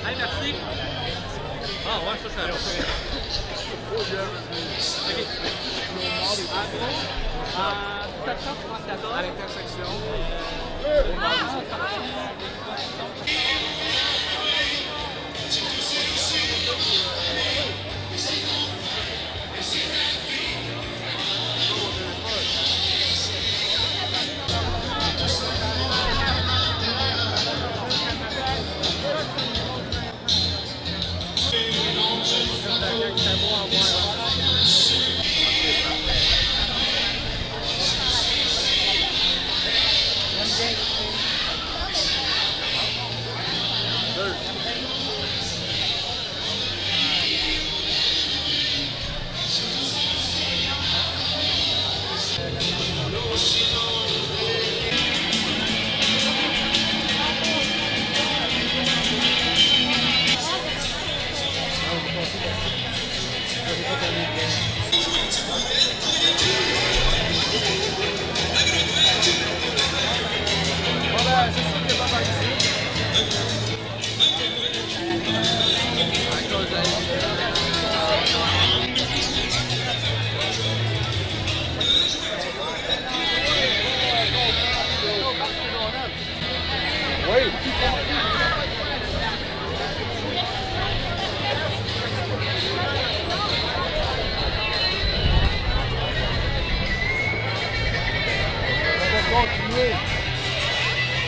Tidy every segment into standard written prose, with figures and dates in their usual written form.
Hey, merci. Ah ouais, ça, je suis OK. 434 à l'intersection.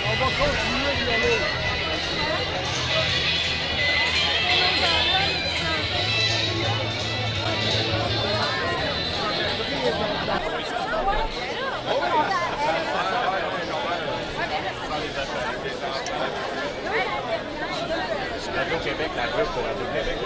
On va continuer d'y aller. Radio-Québec, la rue pour Radio-Québec.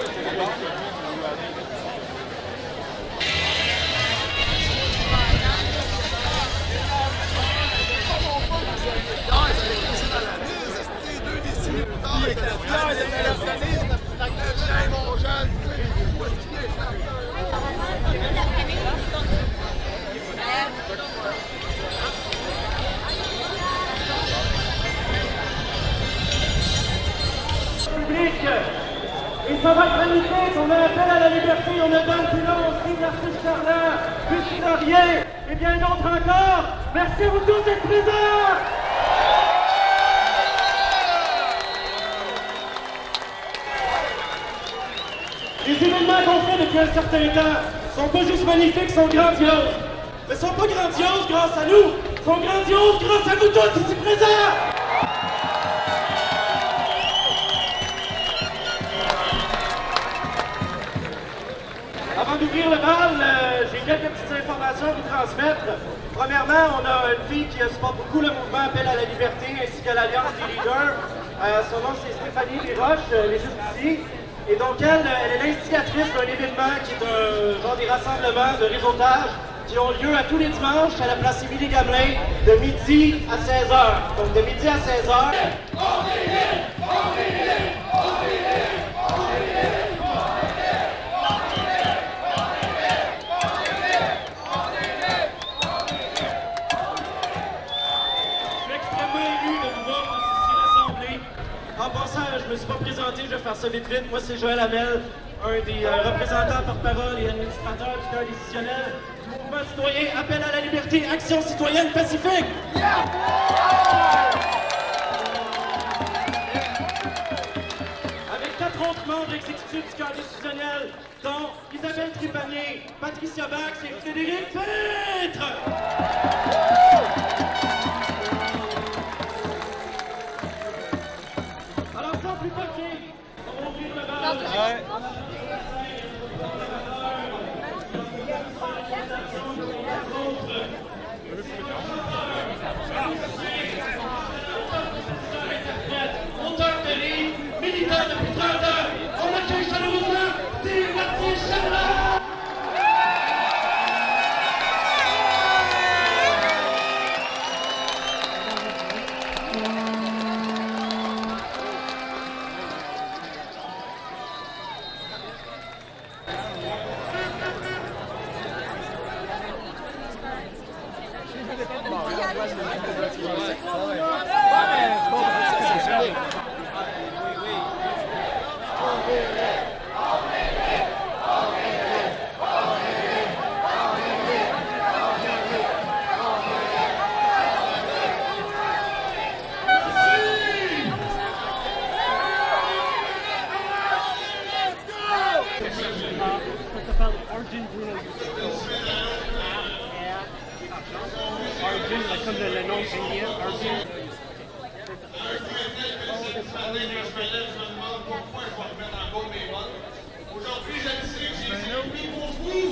Et ça va être magnifique, on a appel à la liberté, on a Dan Pilon aussi, l'artiste Charlin, Lucie Laurier et bien d'autres encore. Merci à vous tous d'être présents. Les événements qu'on fait depuis un certain temps sont pas juste magnifiques, sont grandioses. Mais sont pas grandioses grâce à nous, sont grandioses grâce à vous tous ici présents. Avant d'ouvrir le bal, j'ai quelques petites informations à vous transmettre. Premièrement, on a une fille qui supporte beaucoup le mouvement Appel à la liberté ainsi que l'Alliance des leaders. Son nom c'est Stéphanie Desroches, elle est juste ici. Et donc elle est l'instigatrice d'un événement qui est un genre des rassemblements de réseautage qui ont lieu à tous les dimanches à la place Émilie-Gamelin de midi à 16h. Donc de midi à 16h. En passant, je me suis pas présenté, je vais faire ça vite vite. Moi, c'est Joël Hamel, un des représentants porte-parole et administrateurs du cœur décisionnel du mouvement citoyen Appel à la liberté, Action citoyenne pacifique. Yeah! Avec 4 autres membres exécutifs du cœur décisionnel, dont Isabelle Trépanier, Patricia Bax et Frédéric Peintre. Comme le nom indien, Arjun. Aujourd'hui, je le sais, j'ai servi pour vous.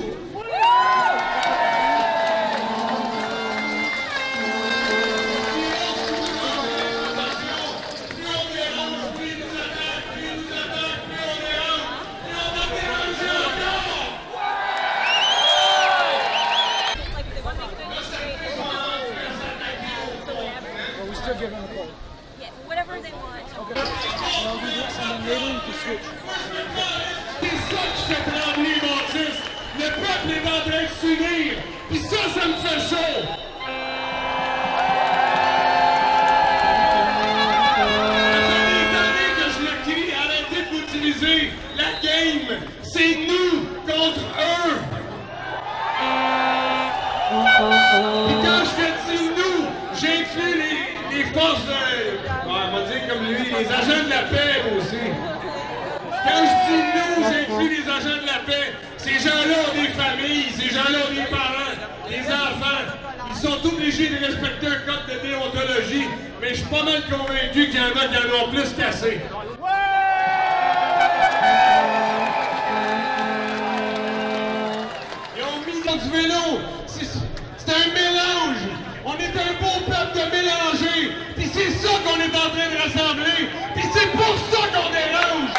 Yeah, whatever they want. C'est ça qui fait trembler les bâtisses. Le peuple est en train de s'unir. Puis ça me fait chaud. Ça fait des années que je le crie. Arrêtez d'utiliser la game. C'est nous contre eux. Et quand je te dis nous, j'inclus les forces on va dire comme lui, les agents de la paix aussi. Quand je dis nous, j'inclus les agents de la paix. Ces gens-là ont des familles, ces gens-là ont des parents, des enfants. Ils sont obligés de respecter un code de déontologie, mais je suis pas mal convaincu qu'il y en a qui en ont plus qu'assez. Ils ont mis dans du vélo. C'est un mélange. On est un beau peuple de mélanger. Puis c'est ça qu'on est en train de rassembler. Puis c'est pour ça qu'on dérange.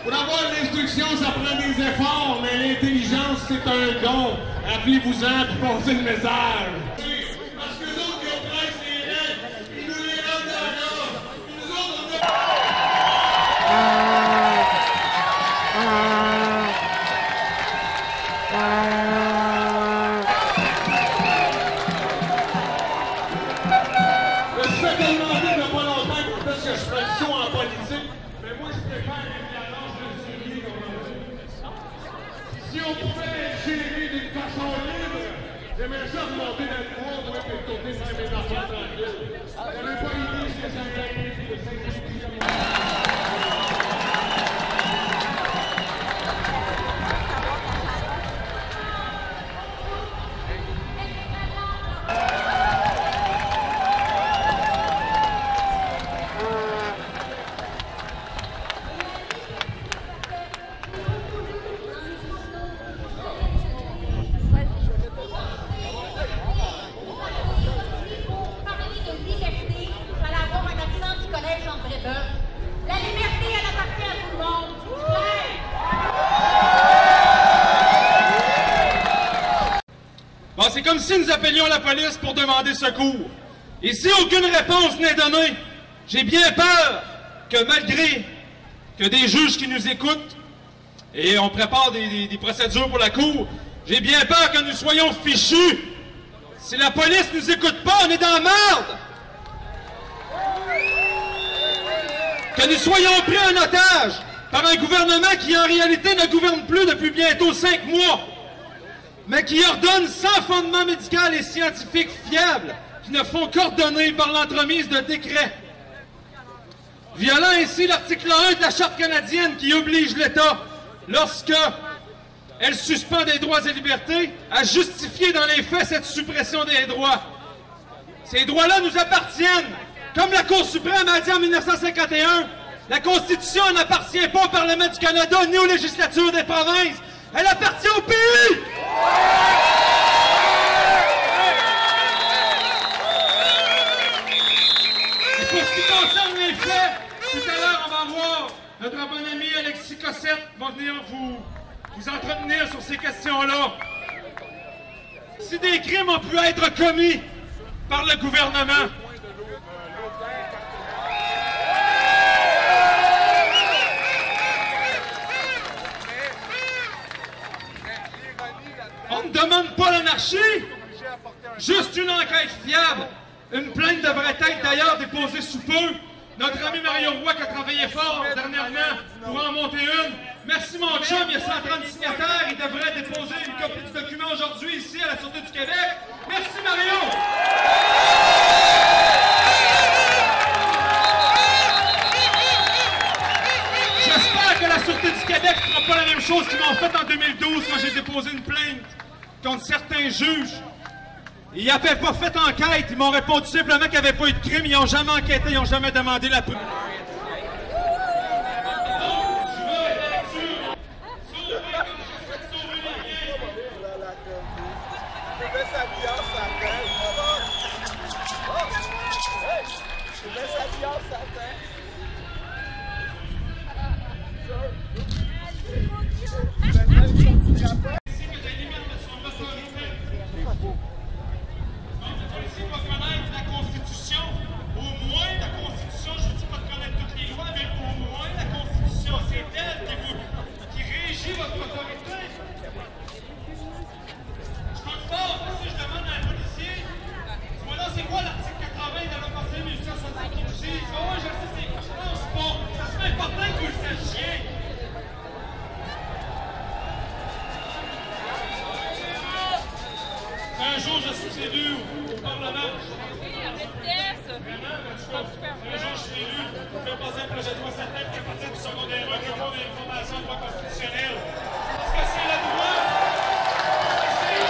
Pour avoir l'instruction, ça prend des efforts, mais l'intelligence, c'est un don. Rappelez-vous-en, puis passez le message. Parce que nous autres, ils oppressent les règles, ils nous les rendent d'accord. Puis nous autres, on a... Je me suis fait demander il n'y a pas longtemps quand est-ce que je ferais le saut en politique, mais moi je préfère être à l'âge de survie comme on dit. Si on pouvait gérer d'une façon libre, j'aimerais ça remonter dans le bois, moi, et tourner sur mes affaires tranquilles. J'avais pas idée ce que ça allait être de s'inquiéter comme ça. Bon, c'est comme si nous appelions la police pour demander secours. Et si aucune réponse n'est donnée, j'ai bien peur que malgré que des juges qui nous écoutent, et on prépare des procédures pour la cour, j'ai bien peur que nous soyons fichus. Si la police nous écoute pas, on est dans la merde. Que nous soyons pris en otage par un gouvernement qui en réalité ne gouverne plus depuis bientôt 5 mois, mais qui ordonne sans fondement médical et scientifique fiable, qui ne font qu'ordonner par l'entremise de décrets. Violant ainsi l'article 1 de la Charte canadienne qui oblige l'État, lorsque elle suspend des droits et libertés, à justifier dans les faits cette suppression des droits. Ces droits-là nous appartiennent. Comme la Cour suprême a dit en 1951, la Constitution n'appartient pas au Parlement du Canada ni aux législatures des provinces. Elle appartient au pays! Et pour ce qui concerne les faits, tout à l'heure, on va voir notre bon ami Alexis Cossette qui va venir vous entretenir sur ces questions-là. Si des crimes ont pu être commis par le gouvernement, d'ailleurs déposer sous peu. Notre ami Mario Roy qui a travaillé fort dernièrement pour en monter une. Merci mon chum, il y a 130 signataires. Il devrait déposer une copie du document aujourd'hui ici à la Sûreté du Québec. Merci Mario! J'espère que la Sûreté du Québec ne fera pas la même chose qu'ils m'ont fait en 2012 quand j'ai déposé une plainte contre certains juges. Ils n'avaient pas fait enquête, ils m'ont répondu simplement qu'il n'y avait pas eu de crime, ils n'ont jamais enquêté, ils n'ont jamais demandé la preuve. Un jour, je suis élu au Parlement. Un jour, je suis élu pour faire passer un projet de loi certaine qui appartient du secondaire 1 qui compte l'information de loi constitutionnelle. Parce que c'est le droit. C'est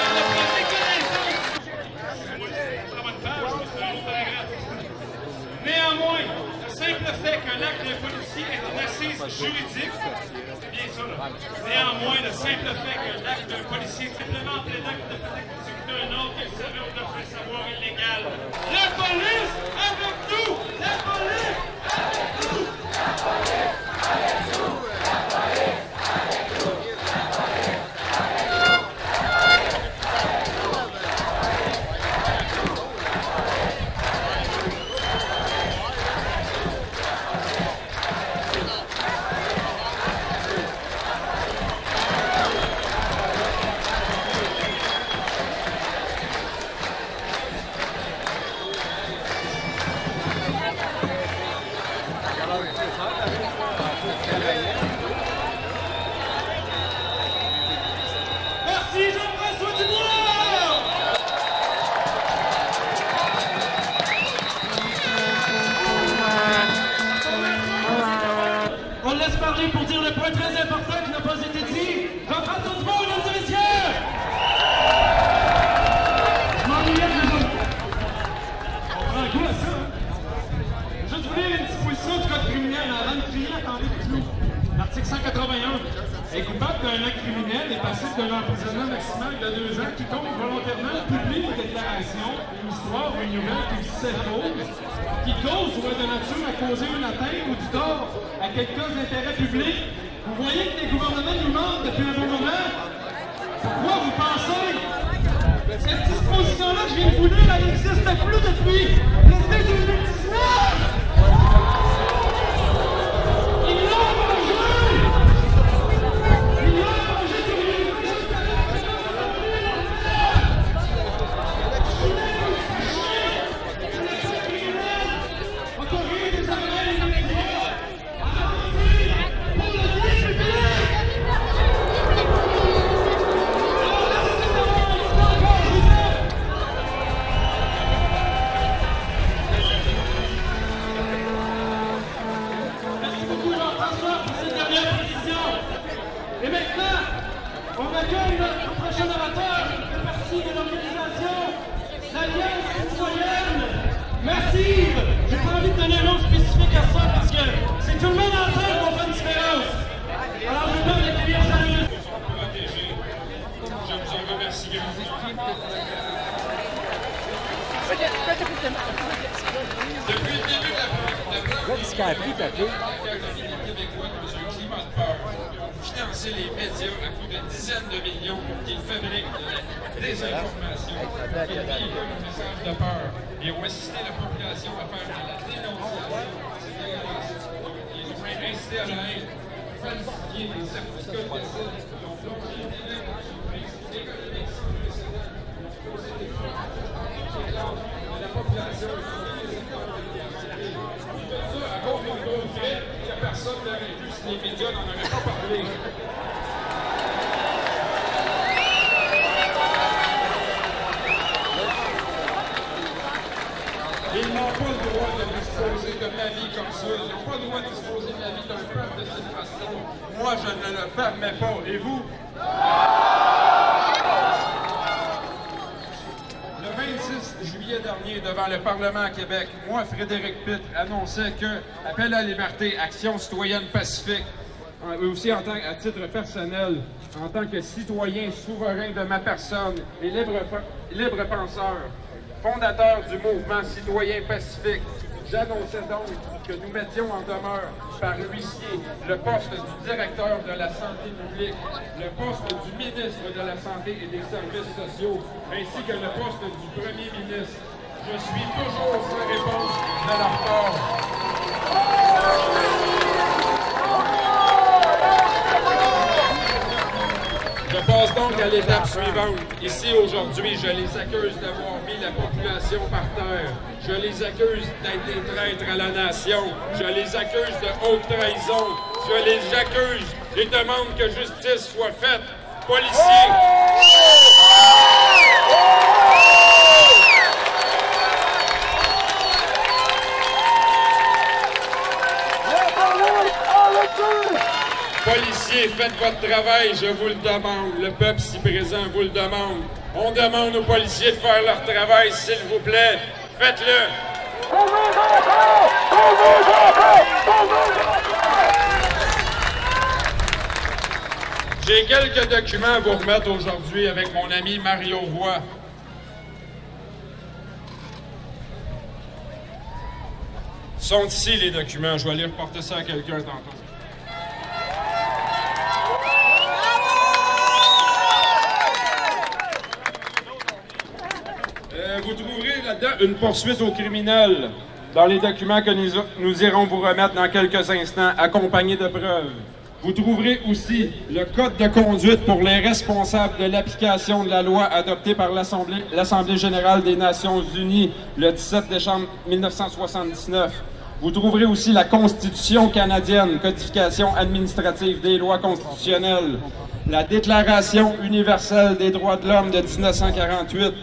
la reconnaissance. C'est la bonne page, c'est un autre paragraphe. Néanmoins, le simple fait qu'un acte d'un policier est une assise juridique, c'est bien ça, là. Néanmoins, le simple fait qu'un acte d'un policier est simplement plaidant qu'il ne faisait qu'exécuter un ordre qu'il savait ou devrait savoir illégal. La police avec nous! La police avec nous! La police avec nous! La police avec nous! Merci Jean-François Dubois! On le laisse parler pour dire le point très important qui n'a pas été dit. Jean-François Dubois, mesdames et messieurs! Je m'ennuyais de vous. On prend un coup à ça, hein? Juste vous lire une disposition du code criminel avant de crier, attendez tout. L'article 181 est coupable d'un acte criminel et passible d'un emprisonnement maximal de 2 ans quiconque volontairement publie une déclaration, une histoire ou une nouvelle qui se fausse, qui cause ou est de nature à causer une atteinte ou du tort à quelqu'un d'intérêt public. Vous voyez que les gouvernements nous mentent depuis un bon moment. Pourquoi vous pensez cette disposition-là que je viens de vous dire, elle n'existe plus depuis l'été 2019? Ils l'ont mangé! Ils l'ont mangé comme une jusqu'à la fin de encore rien des armées et des droits à avancer pour le bien public! Alors merci d'avoir été encore vous-même! Merci beaucoup Jean-François pour cette dernière précision. Et maintenant, on accueille notre prochain orateur qui fait partie de l'organisation l'Alliance citoyenne massive. J'ai pas envie de donner un nom spécifique à ça parce que c'est tout le monde ensemble qu'on fait une différence. Alors je peux l'accueillir chaleureusement. Je vous remercie grandement. Depuis le début de la québécois dans un climat de peur, financer les médias à coût de dizaines de millions pour qu'ils fabriquent de la désinformation, qu'ils véhiculent un message de peur et ont incité la population à faire de la dénonciation. C'est dégueulasse. Ils ont incité à la haine, falsifié des certificats de décès, ils ont plongé des dans une crise économique sans précédent, causé des de la population. les médias n'en auraient pas parlé. Ils n'ont pas le droit de disposer de ma vie comme ça. Ils n'ont pas le droit de disposer de la vie d'un peuple de cette façon. Moi, je ne le permets pas. Et vous? Le 26 juillet dernier, devant le Parlement à Québec, moi, Frédéric Pitre, annonçais que Appel à la liberté, Action citoyenne pacifique, aussi à titre personnel, en tant que citoyen souverain de ma personne et libre penseur, fondateur du mouvement citoyen pacifique, j'annonçais donc que nous mettions en demeure par huissier le poste du directeur de la santé publique, le poste du ministre de la Santé et des Services sociaux, ainsi que le poste du premier ministre. Je suis toujours sans réponse de leur part. Je passe donc à l'étape suivante. Ici, aujourd'hui, je les accuse d'avoir mis la population par terre. Je les accuse d'être des traîtres à la nation. Je les accuse de haute trahison. Je les accuse et demande que justice soit faite. Policiers! Policiers, faites votre travail, je vous le demande. Le peuple ici présent vous le demande. On demande aux policiers de faire leur travail, s'il vous plaît. Faites-le! J'ai quelques documents à vous remettre aujourd'hui avec mon ami Mario Roy. Sont ici les documents, je vais aller reporter ça à quelqu'un tantôt. Vous trouverez là-dedans une poursuite aux criminels dans les documents que nous irons vous remettre dans quelques instants, accompagnés de preuves. Vous trouverez aussi le code de conduite pour les responsables de l'application de la loi adoptée par l'Assemblée générale des Nations unies le 17 décembre 1979. Vous trouverez aussi la Constitution canadienne, codification administrative des lois constitutionnelles, la Déclaration universelle des droits de l'homme de 1948,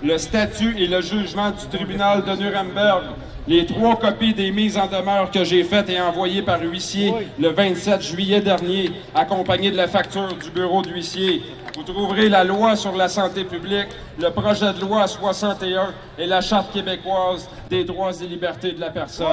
le statut et le jugement du tribunal de Nuremberg, les 3 copies des mises en demeure que j'ai faites et envoyées par huissier le 27 juillet dernier, accompagnées de la facture du bureau d'huissier. Vous trouverez la loi sur la santé publique, le projet de loi 61 et la Charte québécoise des droits et libertés de la personne.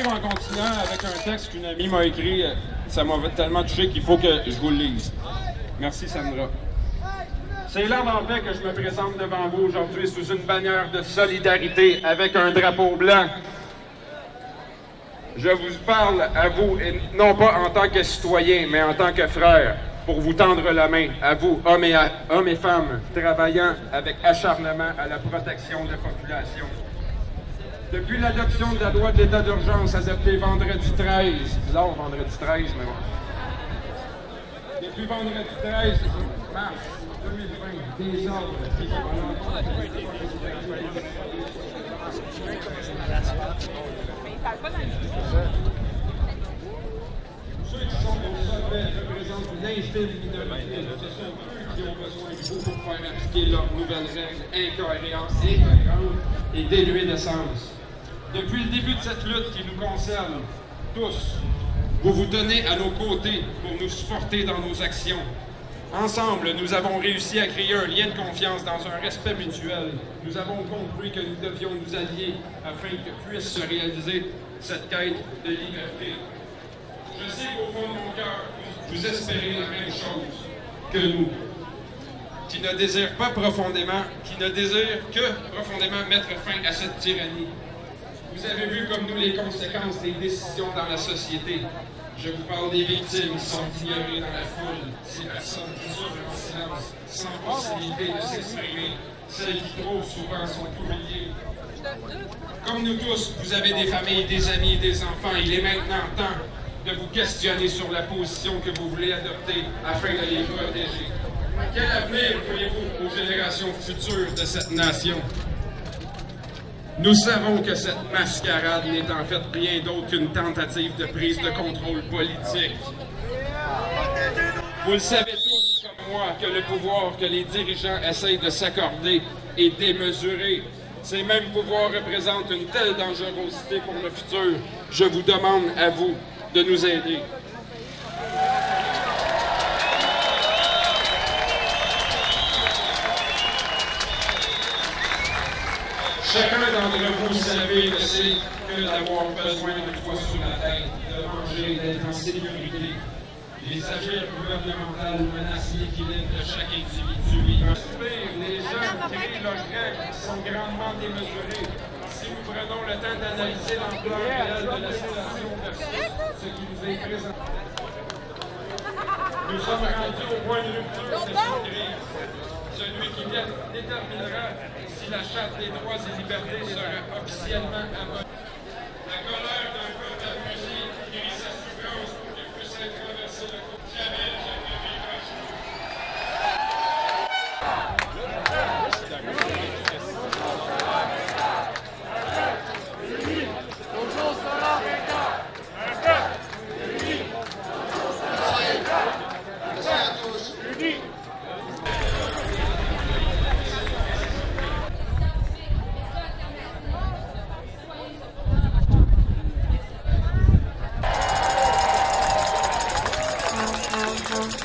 En continuant avec un texte qu'une amie m'a écrit, ça m'a tellement touché qu'il faut que je vous le lise. Merci Sandra. C'est là en paix que je me présente devant vous aujourd'hui sous une bannière de solidarité avec un drapeau blanc. Je vous parle à vous, et non pas en tant que citoyen, mais en tant que frère, pour vous tendre la main, à vous, hommes et femmes, travaillant avec acharnement à la protection de la population. Depuis l'adoption de la loi de l'état d'urgence adoptée vendredi 13, bizarre vendredi 13, mais bon. Depuis vendredi 13 mars 2020, des ordres qui ceux qui sont au sommet représentent une infime minorité. Ce sont eux qui ont besoin de vous pour faire appliquer leurs nouvelles règles incohérentes et dénuées de sens. Depuis le début de cette lutte qui nous concerne tous, vous vous tenez à nos côtés pour nous supporter dans nos actions. Ensemble, nous avons réussi à créer un lien de confiance dans un respect mutuel. Nous avons compris que nous devions nous allier afin que puisse se réaliser cette quête de liberté. Je sais qu'au fond de mon cœur, vous espérez la même chose que nous, qui ne désirent pas profondément, qui ne désirent que profondément mettre fin à cette tyrannie. Vous avez vu comme nous les conséquences des décisions dans la société. Je vous parle des victimes qui sont ignorées dans la foule, ces personnes qui souffrent en silence, sans possibilité de s'exprimer, celles qui trop souvent sont humiliées. Comme nous tous, vous avez des familles, des amis, des enfants. Il est maintenant temps de vous questionner sur la position que vous voulez adopter afin de les protéger. Quel avenir voyez-vous aux générations futures de cette nation? Nous savons que cette mascarade n'est en fait rien d'autre qu'une tentative de prise de contrôle politique. Vous le savez tous comme moi que le pouvoir que les dirigeants essayent de s'accorder est démesuré. Ces mêmes pouvoirs représentent une telle dangerosité pour le futur. Je vous demande à vous de nous aider. Chacun d'entre vous savez que c'est que d'avoir besoin de toit sur la tête, de manger, d'être en sécurité. Les agirs gouvernementales menacent l'équilibre de chaque individu. Les gens créent leurs règles qui sont grandement démesurées. Si nous prenons le temps d'analyser l'ampleur réelle de la situation versus ce qui nous est présenté, nous sommes rendus au point de rupture de cette crise. Celui qui déterminera si la Charte des droits et libertés sera officiellement abolie. La colère d'un peuple abusé guérit sa souffrance pour qu'il puisse être traversé le cours. Jamais je ne vivrai.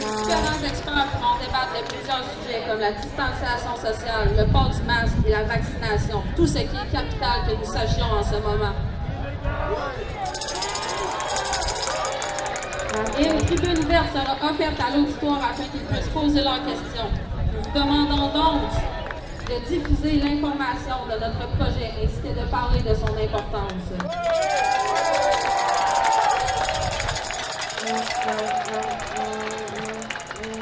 Différents experts pourront débattre de plusieurs sujets comme la distanciation sociale, le port du masque et la vaccination, tout ce qui est capital que nous sachions en ce moment. Et une tribune verte sera offerte à l'auditoire afin qu'ils puissent poser leurs questions. Nous vous demandons donc de diffuser l'information de notre projet ainsi que de parler de son importance.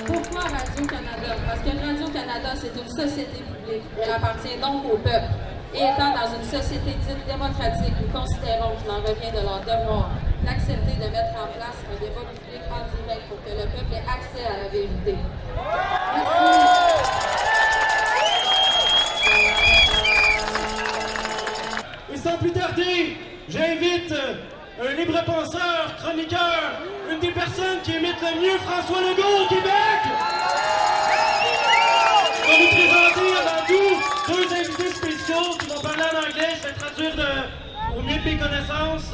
Pourquoi Radio-Canada? Parce que Radio-Canada, c'est une société publique. Elle appartient donc au peuple. Et étant dans une société dite démocratique, nous considérons qu'il en revient de leur devoir d'accepter de mettre en place un débat public en direct pour que le peuple ait accès à la vérité. Merci. Et sans plus tarder, j'invite un libre penseur, chroniqueur, une des personnes qui imite le mieux François Legault au Québec. Je vais vous présenter avant tout deux invités spéciaux qui vont parler en anglais. Je vais traduire au mieux de mes connaissances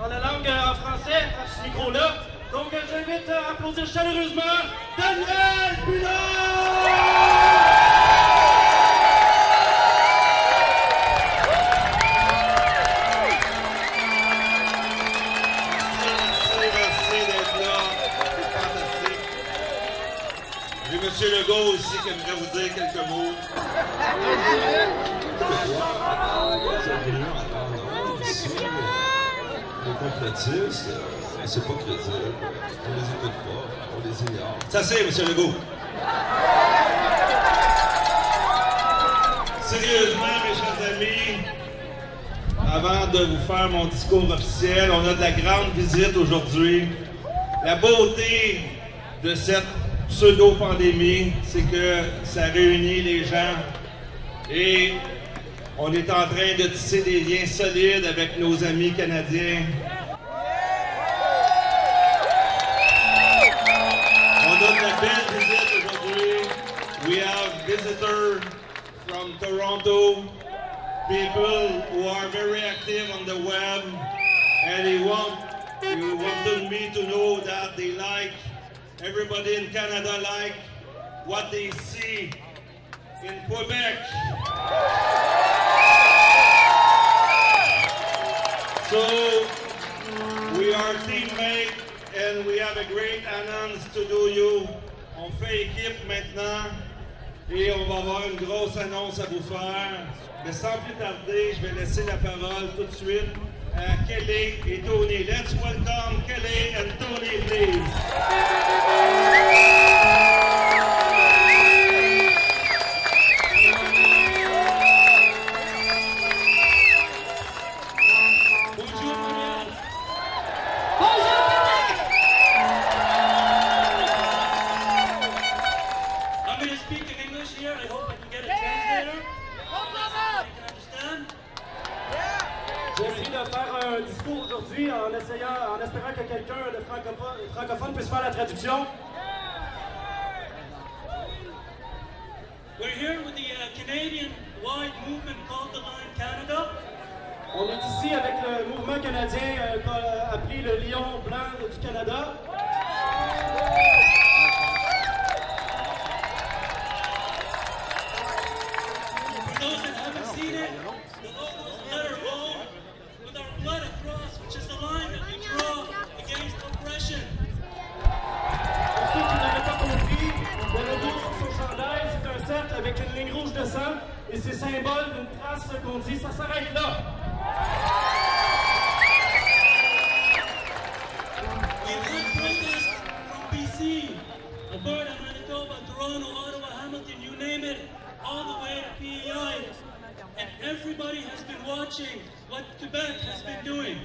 en la langue en français à ce micro-là. Donc j'invite à applaudir chaleureusement Daniel Bulard! Monsieur Legault aussi qui aimerait vous dire quelques mots. Les complotistes, c'est pas crédible. On les écoute pas, on les ignore. Ça c'est, Monsieur Legault. Sérieusement, mes chers amis, avant de vous faire mon discours officiel, on a de la grande visite aujourd'hui. La beauté de cette pseudo-pandémie, c'est que ça réunit les gens et on est en train de tisser des liens solides avec nos amis canadiens. On a de la belle visite aujourd'hui. We have visitors from Toronto, people who are very active on the web, and they wanted me to know that they like everybody in Canada like what they see in Quebec. So we are teammates and we have a great annonce to do you. On fait équipe maintenant et on va avoir une grosse annonce à vous faire. Mais sans plus tarder, je vais laisser la parole tout de suite à Kelly et Tony. Let's welcome Kelly and Tony, please. Bonjour, quelqu'un de francophone puisse faire la traduction. We're here with the Canadian-wide movement called The Lion Canada. On est ici avec le mouvement canadien appelé le Lion Blanc du Canada. For those that haven't seen it, the logo is the letter O with our blood across, which is the line that we draw against oppression. Pour ceux qui n'avaient pas compris, le logo sur son chandail, c'est un cercle avec une ligne rouge de sang et c'est symbole d'une trace qu'on dit ça s'arrête là. We've had protests from BC, Alberta, Manitoba, Toronto, Ottawa, Hamilton, you name it, all the way to PEI. And everybody has been watching what Quebec has been doing.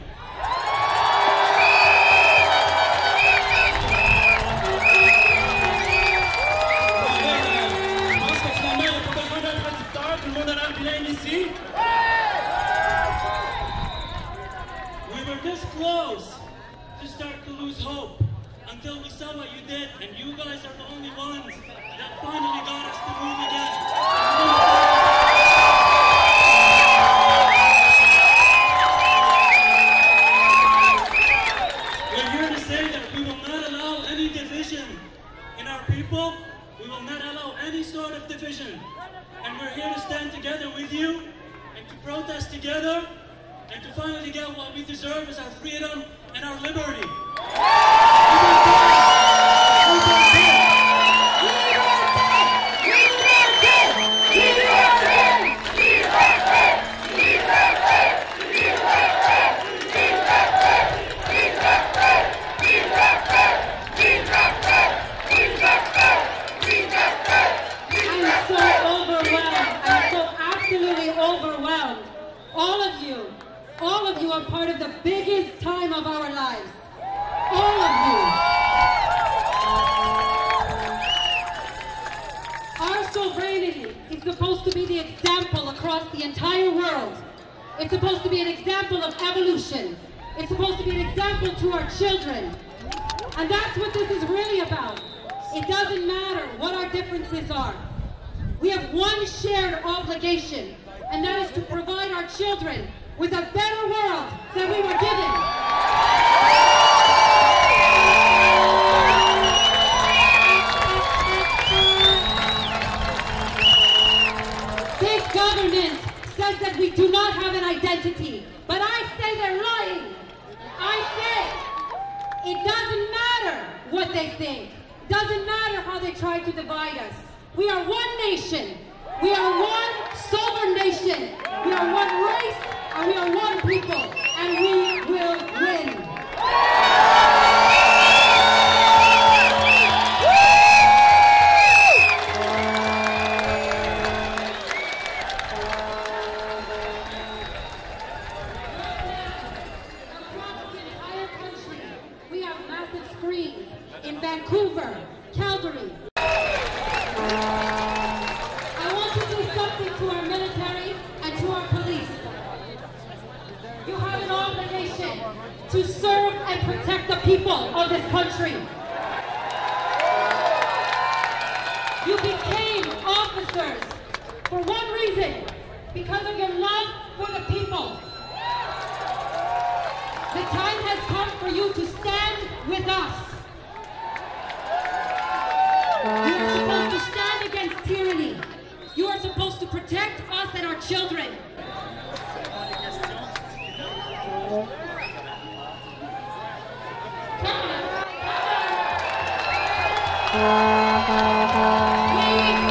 Je pense que finalement, il n'y a pas besoin d'un traducteur, tout le monde a l'air bilingue ici. We were this close to start to lose hope until we saw what you did, and you guys are the only ones that finally got us to move again. We're here to say that we will not allow any division in our people. We will not allow any sort of division. And we're here to stand together with you and to protest together and to finally get what we deserve as our freedom and our liberty. All of you are part of the biggest time of our lives. All of you. Our sovereignty is supposed to be the example across the entire world. It's supposed to be an example of evolution. It's supposed to be an example to our children. And that's what this is really about. It doesn't matter what our differences are. We have one shared obligation, and that is to provide our children with a better world than we were given. This government says that we do not have an identity, but I say they're lying. I say it doesn't matter what they think. It doesn't matter how they try to divide us. We are one nation. We are one sovereign nation. We are one race, and we are one people, and we will win. Across the entire country, we have massive screens in Vancouver, Calgary. I want to say something to our military and to our police. You have an obligation to serve and protect the people of this country. You became officers for one reason, because of your love for the people. The time has come for you to stand with us. You are supposed to stand against tyranny. You are supposed to protect us and our children. We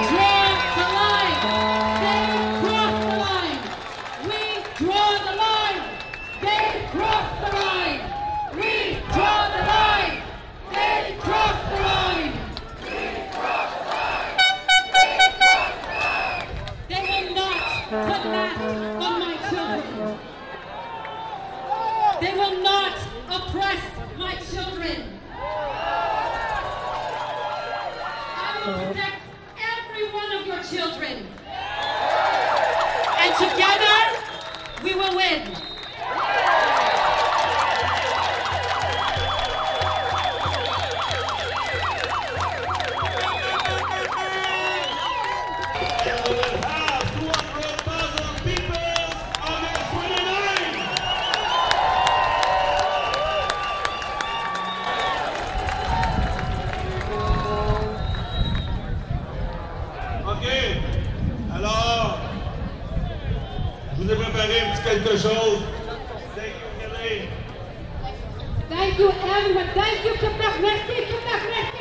draw the line. They cross the line. We draw the line. They cross the line. We draw the line. They cross the line. They will not put masks on my children. They will not oppress my children. I special. Thank you, Kelly. Thank you, everyone. Thank you, Quebec. Merci, Quebec. Merci.